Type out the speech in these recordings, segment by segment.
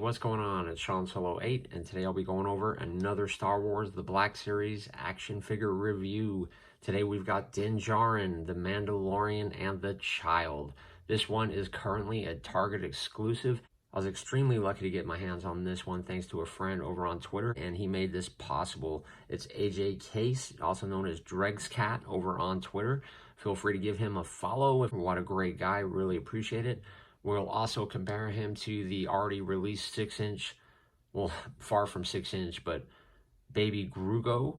what's going on? It's Sean Solo 8, and today I'll be going over another Star Wars The Black Series action figure review. Today we've got Djarin, The Mandalorian, and The Child. This one is currently a Target exclusive. I was extremely lucky to get my hands on this one thanks to a friend over on Twitter, and he made this possible. It's AJ Case, also known as Dreg's Cat, over on Twitter. Feel free to give him a follow. What a great guy. Really appreciate it. We'll also compare him to the already released 6-inch, well, far from 6-inch, but Baby Grogu.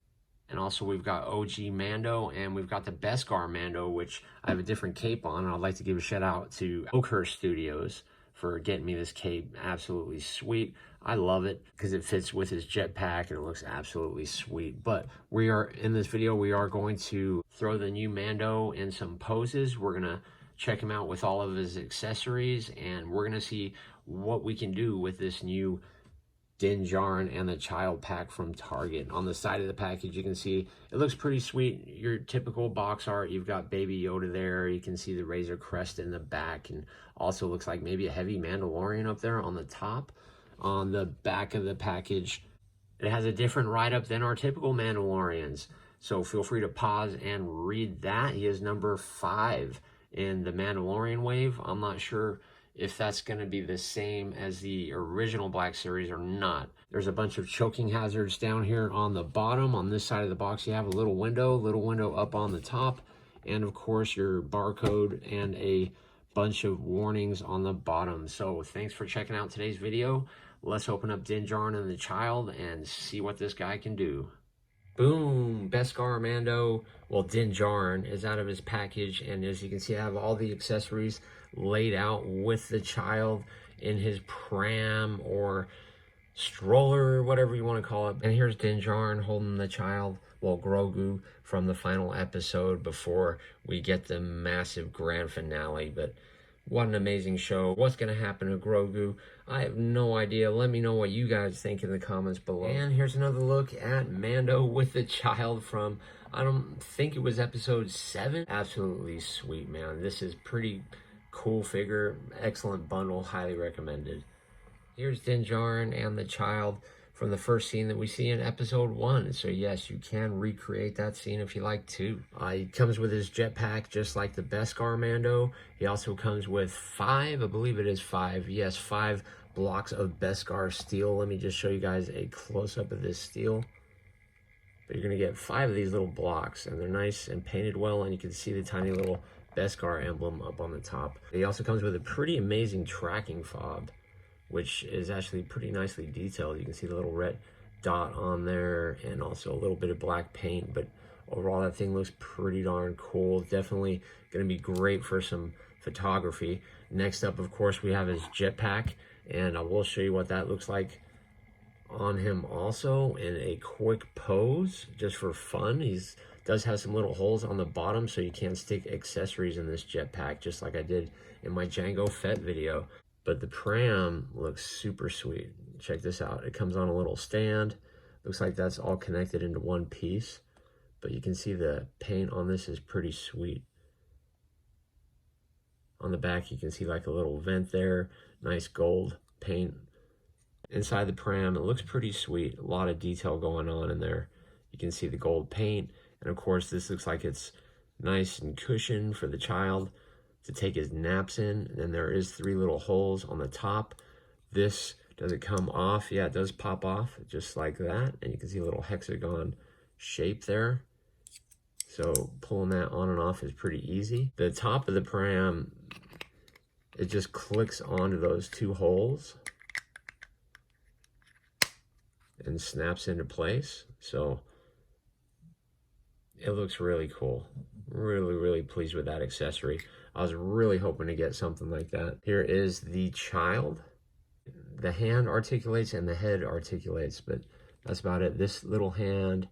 And also we've got OG Mando, and we've got the Beskar Mando, which I have a different cape on. And I'd like to give a shout out to OAKHURST Studios for getting me this cape. Absolutely sweet. I love it because it fits with his jetpack and it looks absolutely sweet. But we are, in this video, we are going to throw the new Mando in some poses. We're going to check him out with all of his accessories, and we're going to see what we can do with this new Djarin and the Child pack from Target. On the side of the package, you can see it looks pretty sweet. Your typical box art. You've got Baby Yoda there. You can see the Razor Crest in the back, and also looks like maybe a heavy Mandalorian up there on the top. On the back of the package, it has a different write-up than our typical Mandalorians, so feel free to pause and read that. He is number 5 in the Mandalorian wave. I'm not sure if that's going to be the same as the original Black Series or not. There's a bunch of choking hazards down here on the bottom. On this side of the box, you have a little window up on the top, and of course your barcode and a bunch of warnings on the bottom. So thanks for checking out today's video. Let's open up Djarin and the Child and see what this guy can do. Boom, Beskar Mando, well, Djarin is out of his package, and as you can see, I have all the accessories laid out with the Child in his pram or stroller, whatever you want to call it. And here's Djarin holding the Child, well, Grogu, from the final episode before we get the massive grand finale. But what an amazing show. What's going to happen to Grogu? I have no idea. Let me know what you guys think in the comments below. And here's another look at Mando with the Child from, I don't think it was episode 7. Absolutely sweet, man. This is pretty cool figure. Excellent bundle. Highly recommended. Here's Djarin and the Child from the first scene that we see in episode 1. So yes, you can recreate that scene if you like to. He comes with his jetpack just like the Beskar Mando. He also comes with 5, I believe it is 5, yes, 5 blocks of Beskar steel. Let me just show you guys a close-up of this steel. But you're going to get 5 of these little blocks, and they're nice and painted well, and you can see the tiny little Beskar emblem up on the top. He also comes with a pretty amazing tracking fob, which is actually pretty nicely detailed. You can see the little red dot on there and also a little bit of black paint, but overall that thing looks pretty darn cool. Definitely going to be great for some photography. Next up, of course, we have his jetpack, and I will show you what that looks like on him also in a quick pose just for fun. Does have some little holes on the bottom, so you can stick accessories in this jetpack just like I did in my Jango Fett video. But the pram looks super sweet. Check this out. It comes on a little stand. Looks like that's all connected into one piece. But you can see the paint on this is pretty sweet. On the back, you can see like a little vent there. Nice gold paint. Inside the pram, it looks pretty sweet. A lot of detail going on in there. You can see the gold paint. And of course, this looks like it's nice and cushioned for the Child to take his naps in. And then there is 3 little holes on the top. This, does it come off? Yeah, it does pop off just like that. And you can see a little hexagon shape there. So pulling that on and off is pretty easy. The top of the pram, it just clicks onto those 2 holes and snaps into place. So it looks really cool. Really pleased with that accessory. I was really hoping to get something like that. Here is the Child. The hand articulates and the head articulates, but that's about it. This little hand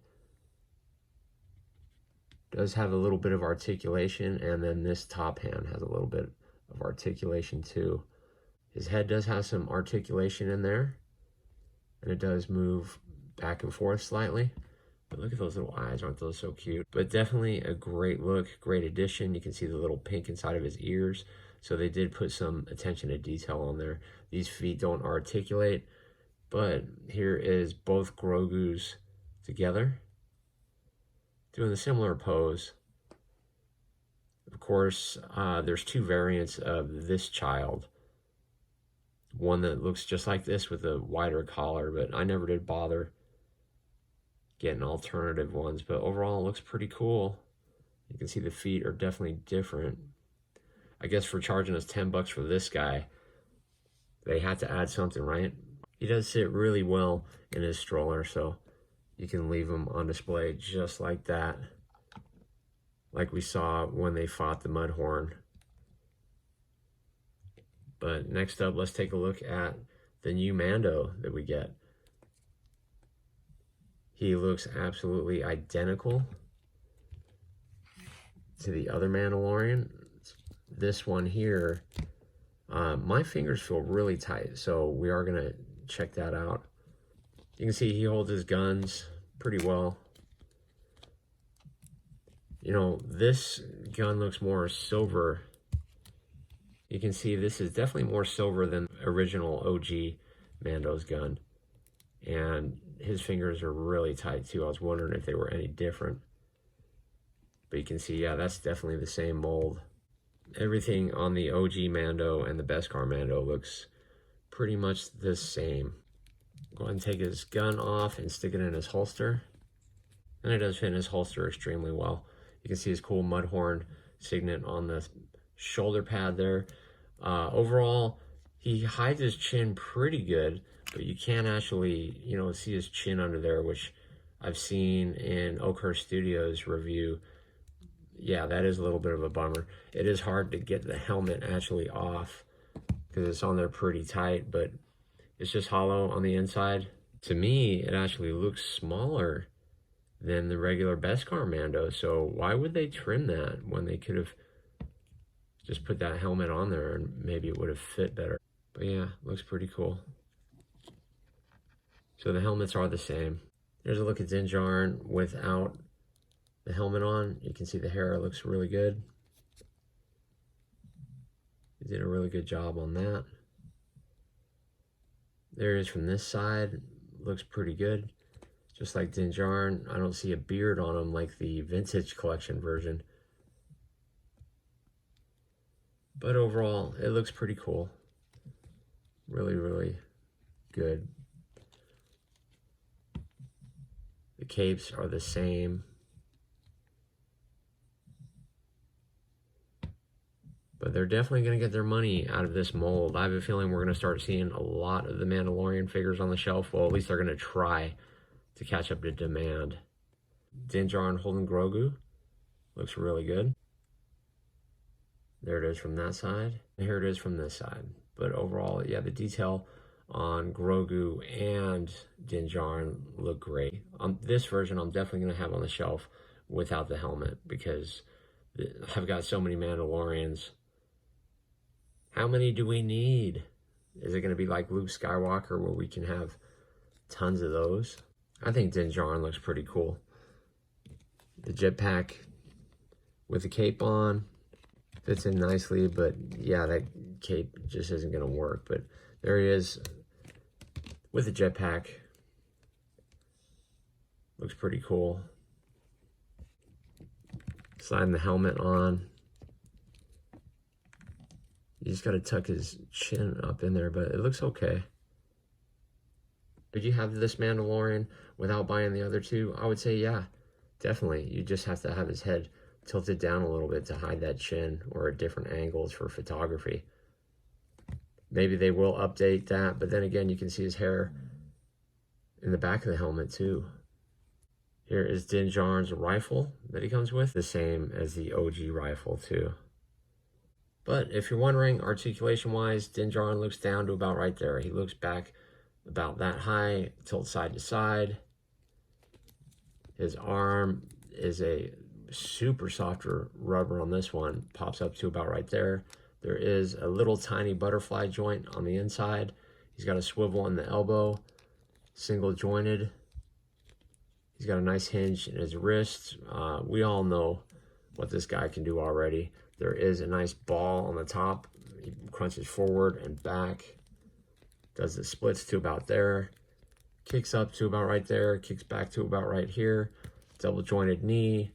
does have a little bit of articulation, and then this top hand has a little bit of articulation too. His head does have some articulation in there, and it does move back and forth slightly. But look at those little eyes, aren't those so cute? But definitely a great look, great addition. You can see the little pink inside of his ears. So they did put some attention to detail on there. These feet don't articulate, but here is both Grogu's together, doing a similar pose. Of course, there's two variants of this child. One that looks just like this with a wider collar, but I never did bother getting alternative ones. But overall, it looks pretty cool. You can see the feet are definitely different. I guess for charging us $10 for this guy, they had to add something, right? He does sit really well in his stroller, so you can leave him on display just like that, like we saw when they fought the Mudhorn. But next up, let's take a look at the new Mando that we get. He looks absolutely identical to the other Mandalorian. This one here, my fingers feel really tight, so we are gonna check that out. You can see he holds his guns pretty well. You know, this gun looks more silver. You can see this is definitely more silver than original OG Mando's gun. And his fingers are really tight too. I was wondering if they were any different. But you can see, yeah, that's definitely the same mold. Everything on the OG Mando and the Beskar Mando looks pretty much the same. Go ahead and take his gun off and stick it in his holster. And it does fit in his holster extremely well. You can see his cool Mudhorn signet on the shoulder pad there. Overall, he hides his chin pretty good, but you can't actually, you know, see his chin under there, which I've seen in OAKHURST Studios review. Yeah, that is a little bit of a bummer. It is hard to get the helmet actually off because it's on there pretty tight, but it's just hollow on the inside. To me, it actually looks smaller than the regular Beskar Mando, so why would they trim that when they could have just put that helmet on there and maybe it would have fit better? But yeah, looks pretty cool. So the helmets are the same. There's a look at Din Djarin without the helmet on. You can see the hair looks really good. He did a really good job on that. There it is from this side. Looks pretty good. Just like Din Djarin, I don't see a beard on him like the vintage collection version. But overall, it looks pretty cool. Really, really good. The capes are the same. But they're definitely going to get their money out of this mold. I have a feeling we're going to start seeing a lot of the Mandalorian figures on the shelf. Well, at least they're going to try to catch up to demand. Din Djarin holding Grogu. Looks really good. There it is from that side. And here it is from this side. But overall, yeah, the detail on Grogu and Din Djarin look great. This version I'm definitely going to have on the shelf without the helmet because I've got so many Mandalorians. How many do we need? Is it going to be like Luke Skywalker where we can have tons of those? I think Din Djarin looks pretty cool. The jetpack with the cape on fits in nicely, but yeah, that cape just isn't going to work. But there he is with the jetpack. Looks pretty cool. Sliding the helmet on. You just got to tuck his chin up in there, but it looks okay. Did you have this Mandalorian without buying the other two? I would say, yeah, definitely. You just have to have his head tilted down a little bit to hide that chin or at different angles for photography. Maybe they will update that, but then again, you can see his hair in the back of the helmet too. Here is Din Djarin's rifle that he comes with, the same as the OG rifle too. But if you're wondering, articulation-wise, Din Djarin looks down to about right there. He looks back about that high, tilt side to side. His arm is a super softer rubber on this one. Pops up to about right there. There is a little tiny butterfly joint on the inside. He's got a swivel in the elbow, single jointed. He's got a nice hinge in his wrist. We all know what this guy can do already. There is a nice ball on the top He crunches forward and back, does the splits to about there, kicks up to about right there, kicks back to about right here, double jointed knee,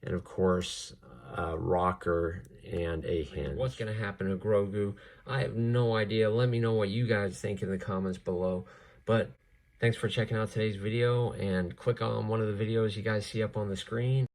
and of course, a rocker and a hinge. What's going to happen to Grogu? I have no idea. Let me know what you guys think in the comments below. But thanks for checking out today's video, and click on one of the videos you guys see up on the screen.